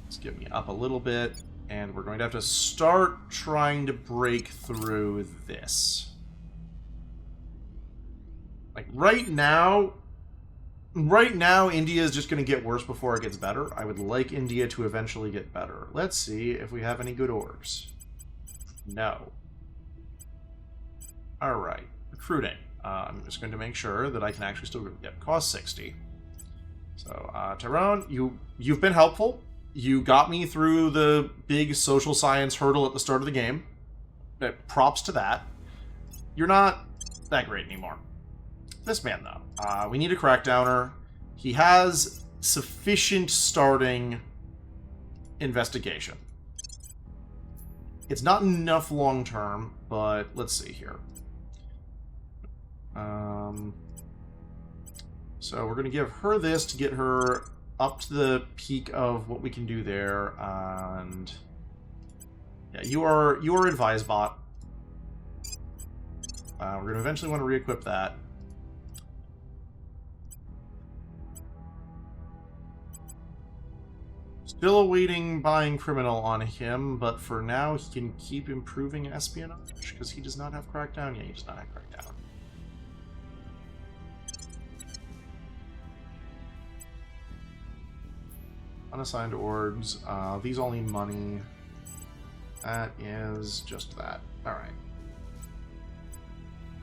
Let's get me up a little bit. And we're going to have to start trying to break through this. Like, right now, India is just going to get worse before it gets better. I would like India to eventually get better. Let's see if we have any good orgs. No. Alright. Recruiting. I'm just going to make sure that I can actually still get cost 60. So, Tyrone, you've been helpful. You got me through the big social science hurdle at the start of the game. Props to that. You're not that great anymore. This man, though. We need a crackdowner. He has sufficient starting investigation. It's not enough long-term, but let's see here. So we're going to give her this to get her up to the peak of what we can do there, and yeah, you are advised bot. We're going to eventually want to re-equip that. Still awaiting buying criminal on him, but for now he can keep improving espionage, because he does not have crackdown. Yeah, he does not have crackdown. Unassigned orgs. These all need money. That is just that. Alright.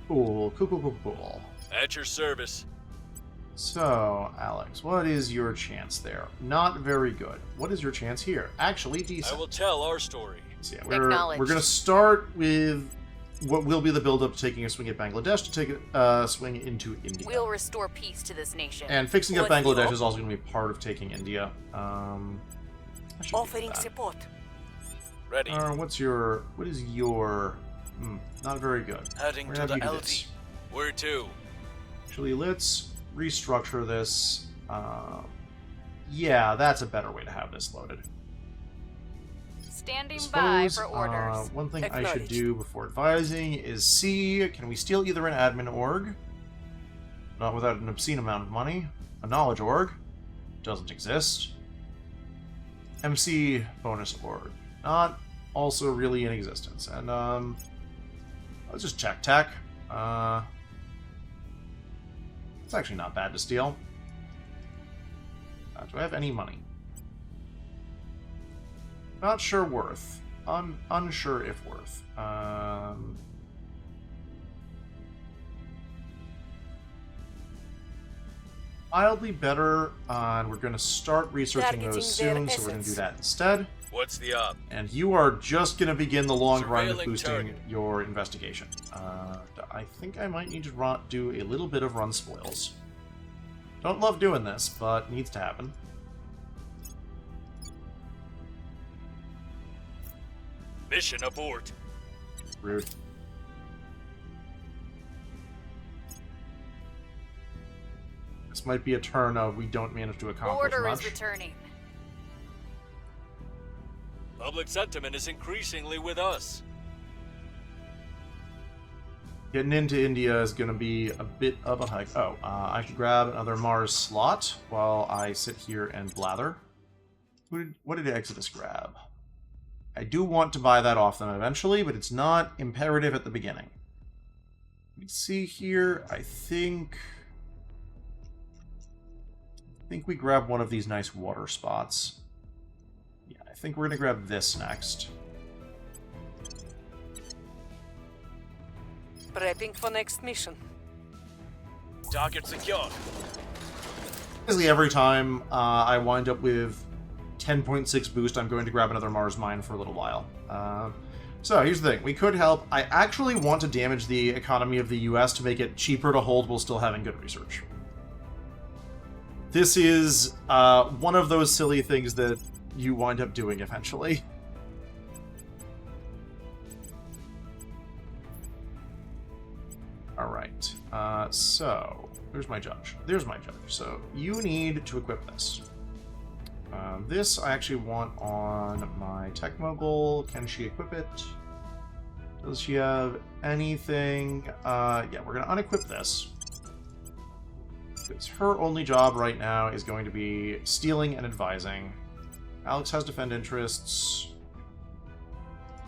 Cool. Cool. At your service. So, Alex, what is your chance there? Not very good. What is your chance here? Actually, decent. I will tell our story. So, yeah, we're going to start with what will be the build-up to taking a swing at Bangladesh to take a swing into India. We'll restore peace to this nation. And fixing up Bangladesh is also going to be part of taking India. Offering support. Ready. What is your... not very good. Heading to the LD. Where to? Actually, let's restructure this. Yeah, that's a better way to have this loaded. Standing by for orders. One thing I should do before advising is see, can we steal either an admin org? Not without an obscene amount of money. A knowledge org. Doesn't exist. MC bonus org. Not also really in existence. And, let's just check tech. It's actually not bad to steal. Do I have any money? Not sure worth. Unsure if worth. Mildly better, and we're going to start researching those soon, so we're going to do that instead. What's the up? And you are just going to begin the long grind of Surveilling boosting target. your investigation. I think I might need to do a little bit of run spoils. Don't love doing this, but needs to happen. Mission abort. Rude. This might be a turn of we don't manage to accomplish Order much. is returning. Public sentiment is increasingly with us. Getting into India is going to be a bit of a hike. Oh, I should grab another Mars slot while I sit here and blather. What did Exodus grab? I do want to buy that off them eventually, but it's not imperative at the beginning. Let me see here. I think we grab one of these nice water spots. Yeah, I think we're going to grab this next. Prepping for next mission. Target secured. Basically every time I wind up with 10.6 boost, I'm going to grab another Mars mine for a little while. So here's the thing. We could help. I actually want to damage the economy of the US to make it cheaper to hold while still having good research. This is one of those silly things that you wind up doing eventually. Alright, so, there's my judge. There's my judge. So, you need to equip this. This I actually want on my tech mogul. Can she equip it? Does she have anything? Yeah, we're going to unequip this. Because her only job right now is going to be stealing and advising. Alex has defend interests.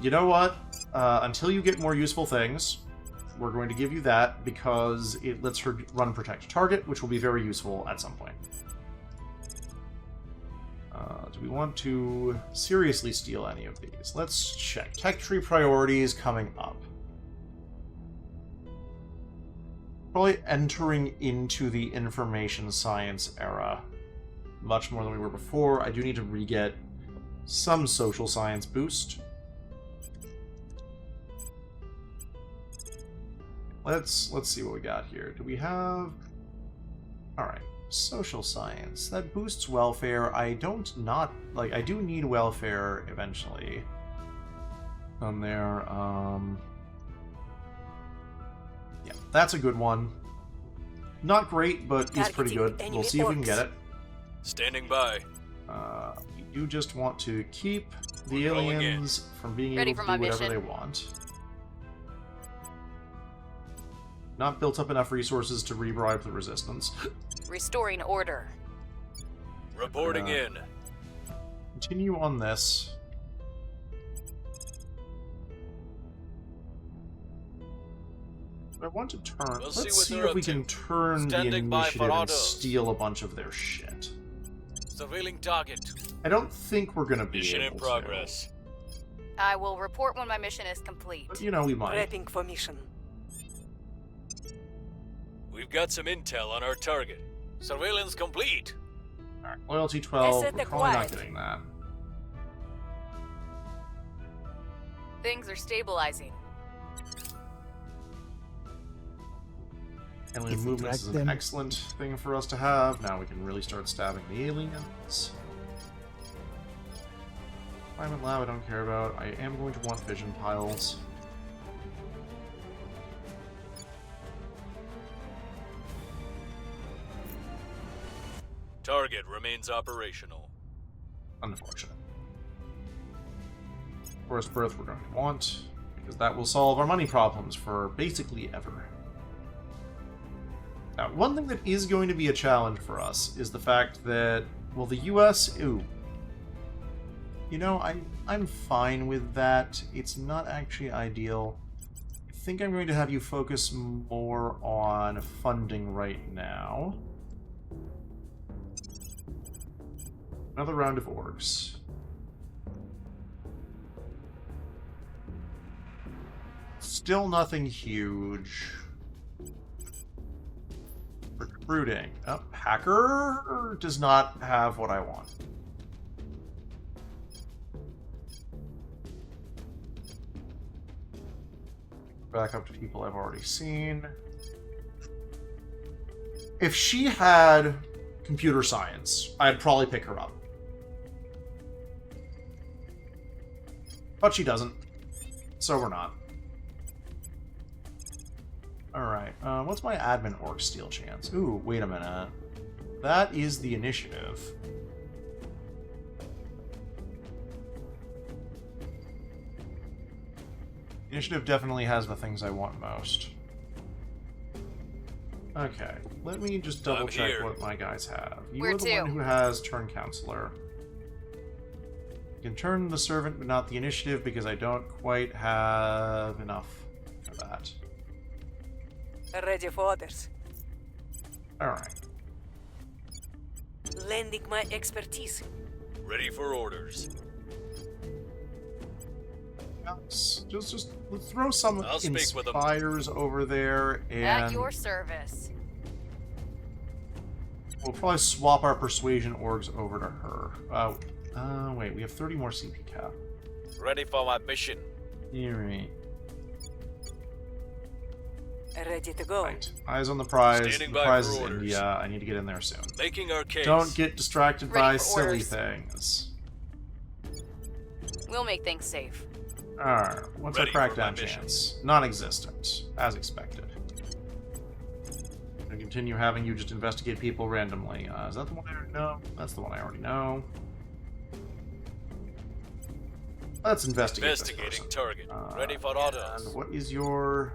You know what? Until you get more useful things, we're going to give you that because it lets her run protect target, which will be very useful at some point. Do we want to seriously steal any of these? Let's check. Tech tree priorities coming up. Probably entering into the information science era much more than we were before. I do need to re-get some social science boost. Let's see what we got here. Do we have... Alright, social science. That boosts welfare. I do need welfare eventually. On there, yeah, that's a good one. Not great, but it's pretty good. We'll see if we can get it. Standing by. We do just want to keep the aliens from being able to do whatever they want. not built up enough resources to rebribe the resistance. Restoring order. Reporting in. Continue on this. I want to turn. We'll see Let's what see they're if we up can to. turn the Standing by for initiative and orders. steal a bunch of their shit. Surveilling target. I don't think we're gonna be Mission in able progress. I will report when my mission is complete. to. But you know, we might. Prepping for mission. We've got some intel on our target. Surveillance complete. Alright, loyalty 12. Asset We're probably not acquired. getting that. Things are stabilizing. Alien If we movements track is an them- excellent thing for us to have. Now we can really start stabbing the aliens. Climate lab I don't care about. I am going to want vision piles. Target remains operational. Unfortunate. Forest birth we're going to want, because that will solve our money problems for basically ever. Now, one thing that is going to be a challenge for us is the fact that, well, the US... Ooh. You know, I'm fine with that. It's not actually ideal. I think I'm going to have you focus more on funding right now. Another round of orgs. Still nothing huge. Recruiting. Oh, hacker does not have what I want. Back up to people I've already seen. If she had computer science, I'd probably pick her up. But she doesn't. So we're not. Alright, what's my admin orc steal chance? Ooh, wait a minute. That is the initiative. Initiative definitely has the things I want most. Okay, let me just double check here. what my guys have. You Where are the to? one who has turn counselor. You can turn the servant, but not the initiative, because I don't quite have enough for that. Ready for orders. Alright. Lending my expertise. Ready for orders. Just let's throw some I'll speak with 'em. inspires over there, and At your service. we'll probably swap our persuasion orgs over to her. Wait, we have 30 more CP cap. Ready for my mission. Alright. Ready to go. Right. Eyes on the prize. Standing The by prize for is orders. India. I need to get in there soon. Making our case. Don't get distracted Ready by for silly orders. things. We'll make things safe. Alright, what's our Ready for my crackdown mission. chance? Non-existent, as expected. I continue having you just investigate people randomly. Is that the one I already know? That's the one I already know. Let's investigate this Investigating person. target. Ready for orders. And what is your...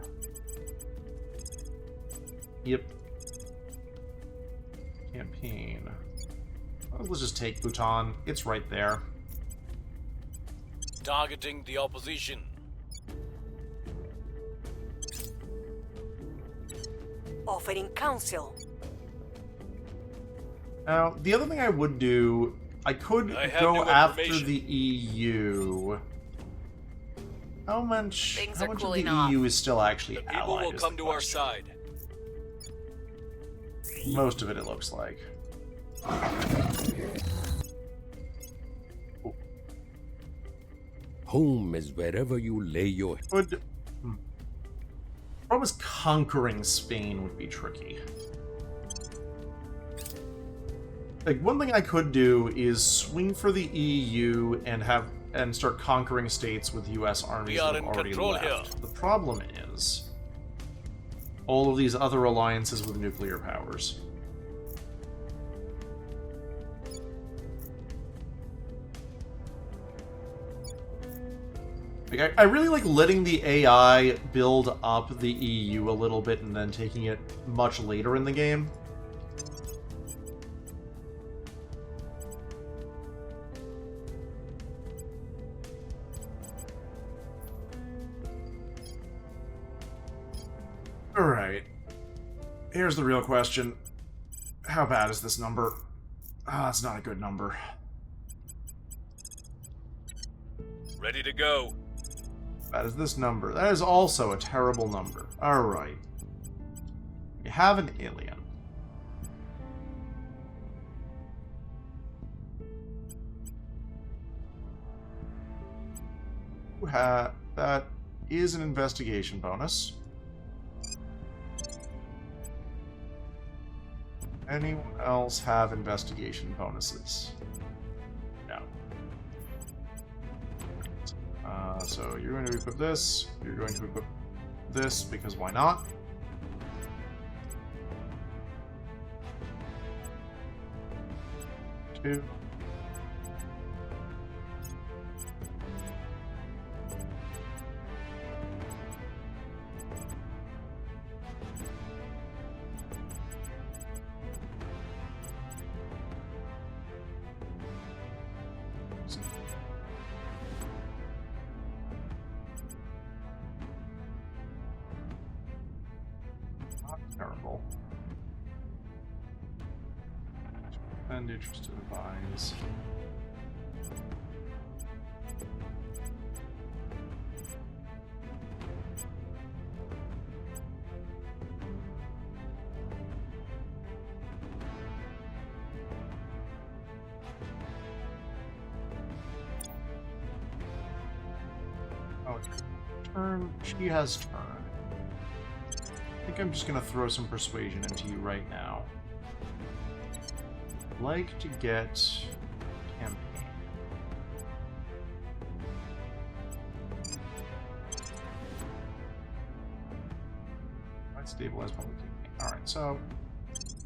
Yep. Campaign. Well, let's just take Bhutan. It's right there. Targeting the opposition. Offering counsel. Now, the other thing I would do, I could I have go new after information. the EU. How much Things how are much of cooling the off. EU is still actually The people allied? will is come the to our question. side. Most of it looks like. Home is wherever you lay your Would Promise conquering Spain would be tricky. Like, one thing I could do is swing for the EU and start conquering states with US armies We are that have in already control left. here. The problem is all of these other alliances with nuclear powers. Like, I really like letting the AI build up the EU a little bit and then taking it much later in the game. Alright. Here's the real question. How bad is this number? Ah, it's not a good number. Ready to go. Bad is this number. That is also a terrible number. Alright. We have an alien. That is an investigation bonus. Anyone else have investigation bonuses? No. So you're going to equip this. You're going to equip this because why not? Two. Terrible. And interested advise. Oh, turn. She has turn. I think I'm just gonna throw some persuasion into you right now. I'd like to get campaign. Might stabilize public campaign. Alright, so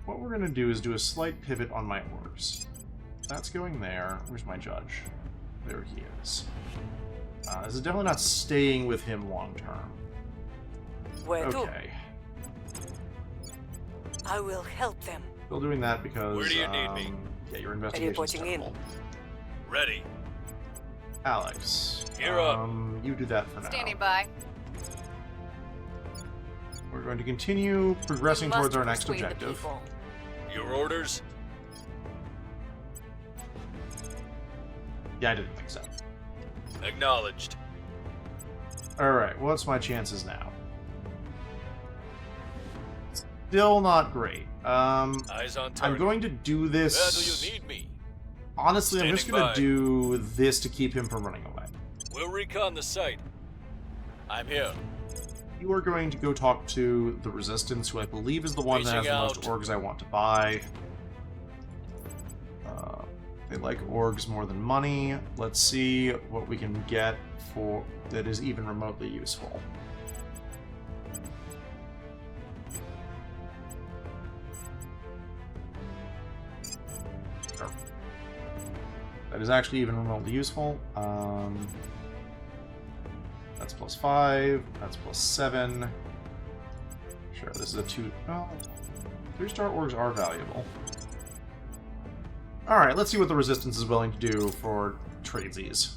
what we're gonna do is do a slight pivot on my orgs. That's going there. Where's my judge? There he is. This is definitely not staying with him long term. Where to? Okay. I will help them. Still doing that because, Where do you need me? yeah, your investigation's Reporting in. terrible. Ready. Alex, You're up. you do that for now. Standing by. We're going to continue progressing Must towards our next persuade the objective. people. Your orders? Yeah, I didn't think so. Acknowledged. Alright, what's my chances now? Still not great. Eyes on target. I'm going to do this... Where do you need me? Honestly, I'm just going to Standing do this to keep him from running away. We'll recon the site. I'm here. You are going to go talk to the Resistance, who I believe is the one that has Reaching the most out. orgs I want to buy. They like orgs more than money. Let's see what we can get for that is even remotely useful. That is actually even remotely useful. That's +5. That's +7. Sure, this is a 2. Well, 3-star orgs are valuable. Alright, let's see what the Resistance is willing to do for tradesies.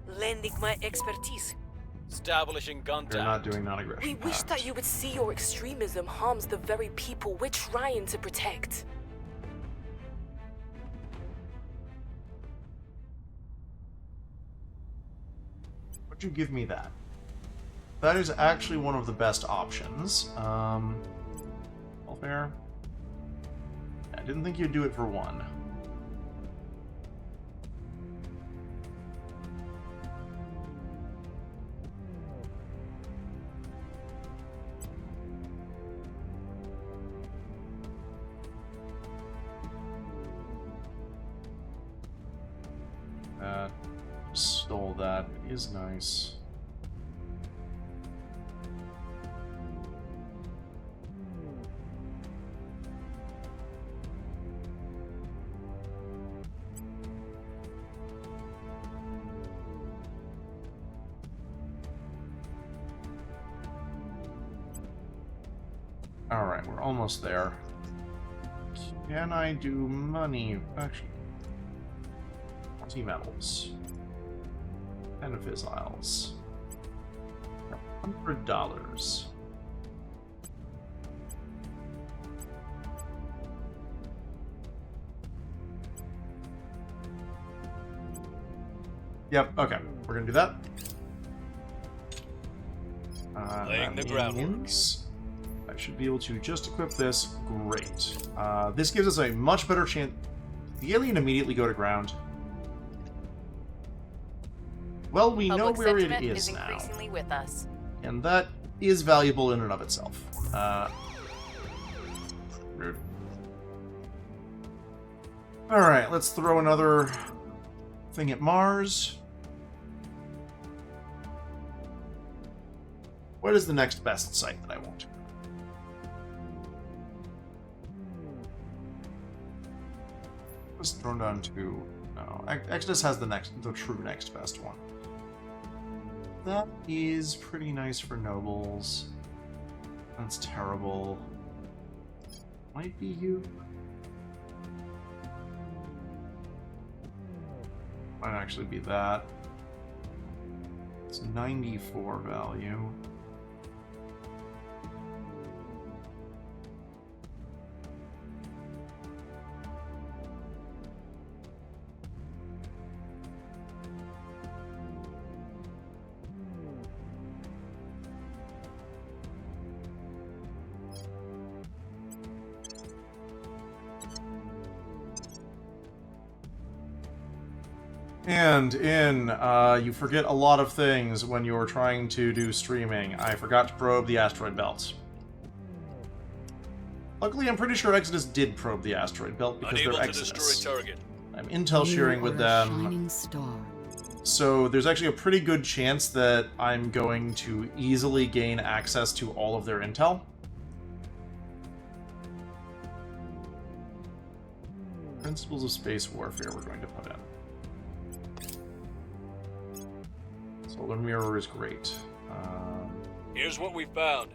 Lending my expertise. Establishing contact. They're not doing non-aggression. We wish pact. that you would see your extremism harms the very people we're trying to protect. Would you give me that? That is actually one of the best options. Welfare. I didn't think you'd do it for one. Stole that. It is nice. Alright, we're almost there. Can I do money? Actually, multi-metals. And fissiles. $100. Yep, okay. We're gonna do that. Laying the that groundwork. means I should be able to just equip this. Great. This gives us a much better chance. The alien immediately go to ground. Well, we know Public where it sentiment is is now. increasingly with us. And that is valuable in and of itself. Rude. Alright, let's throw another thing at Mars. What is the next best site that I want? Let's throw down to... No, Exodus has the true next best one. That is pretty nice for nobles. That's terrible. Might be you. Might actually be that. It's 94 value. And you forget a lot of things when you're trying to do streaming. I forgot to probe the asteroid belt. Luckily, I'm pretty sure Exodus did probe the asteroid belt because Unable they're to Exodus. destroy target. I'm intel sharing with them. So there's actually a pretty good chance that I'm going to easily gain access to all of their intel. Principles of space warfare we're going to put in. Solar mirror is great. Here's what we found.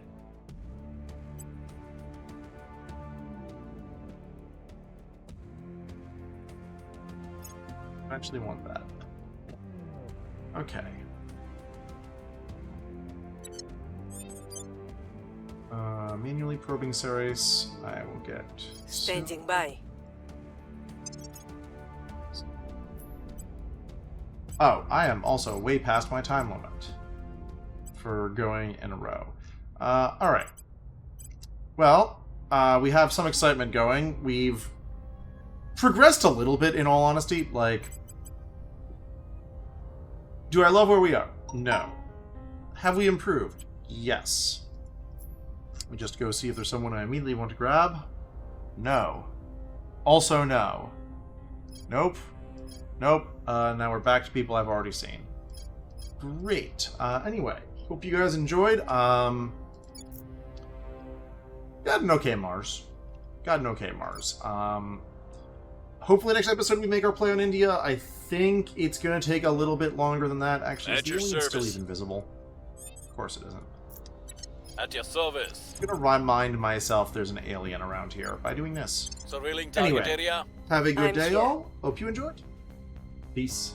I actually want that. Okay. Manually probing Ceres, I will get... Standing by. Oh, I am also way past my time limit for going in a row. Alright. Well, we have some excitement going. We've progressed a little bit, in all honesty. Like, do I love where we are? No. Have we improved? Yes. We just go see if there's someone I immediately want to grab. No. Also no. Nope. Nope. Now we're back to people I've already seen. Great. Anyway, hope you guys enjoyed. Got an okay Mars. Hopefully next episode we make our play on India. I think it's going to take a little bit longer than that. Actually, At your it's still service. even visible. Of course it isn't. At your service. I'm going to remind myself there's an alien around here by doing this. Surveilling target Anyway. area. Have a good I'm day, here. all. Hope you enjoyed. Peace.